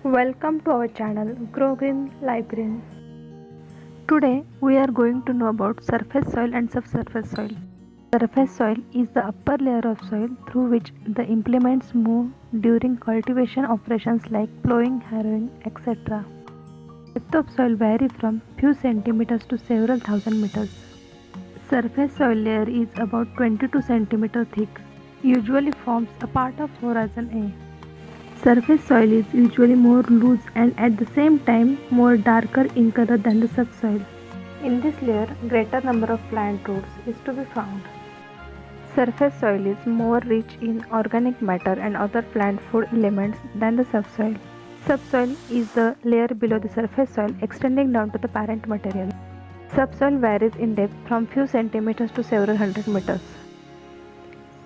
Welcome to our channel Grow Green Live Green. Today we are going to know about surface soil and subsurface soil. Surface soil is the upper layer of soil through which the implements move during cultivation operations like plowing, harrowing, etc. Depth of soil vary from few centimeters to several thousand meters. Surface soil layer is about 22 centimeter thick, usually forms a part of horizon A. Surface soil is usually more loose and at the same time more darker in color than the subsoil. In this layer, greater number of plant roots is to be found. Surface soil is more rich in organic matter and other plant food elements than the subsoil. Subsoil is the layer below the surface soil extending down to the parent material. Subsoil varies in depth from few centimeters to several hundred meters.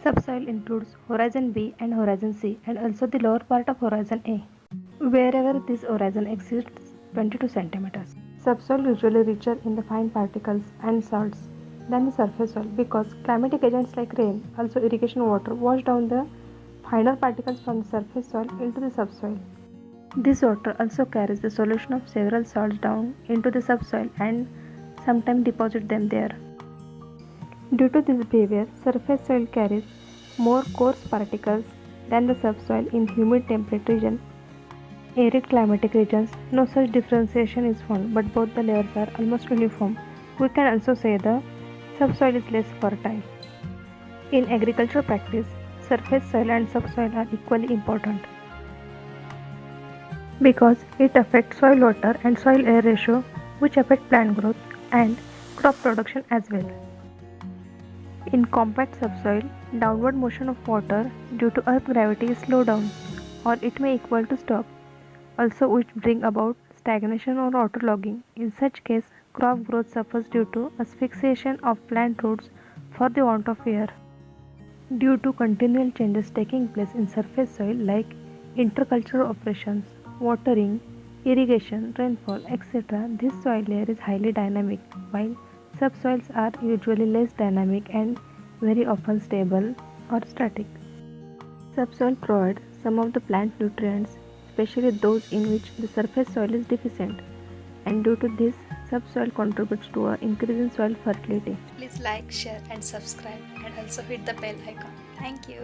Subsoil includes horizon B and horizon C and also the lower part of horizon A, wherever this horizon exceeds 22 centimeters. Subsoil usually richer in the fine particles and salts than the surface soil because climatic agents like rain, also irrigation water, wash down the finer particles from the surface soil into the subsoil. This water also carries the solution of several salts down into the subsoil and sometimes deposit them there. Due to this behavior, surface soil carries more coarse particles than the subsoil in humid temperate regions. Arid climatic regions, no such differentiation is found, but both the layers are almost uniform. We can also say the subsoil is less fertile. In agricultural practice, surface soil and subsoil are equally important because it affects soil water and soil air ratio, which affect plant growth and crop production as well. In compact subsoil, downward motion of water due to earth gravity is slowed down or it may equal to stop, also which bring about stagnation or waterlogging. In such case, crop growth suffers due to asphyxiation of plant roots for the want of air. Due to continual changes taking place in surface soil like intercultural operations, watering, irrigation, rainfall, etc., this soil layer is highly dynamic, while subsoils are usually less dynamic and very often stable or static. Subsoil provides some of the plant nutrients, especially those in which the surface soil is deficient, and due to this, subsoil contributes to an increase in soil fertility. Please like, share, and subscribe, and also hit the bell icon. Thank you.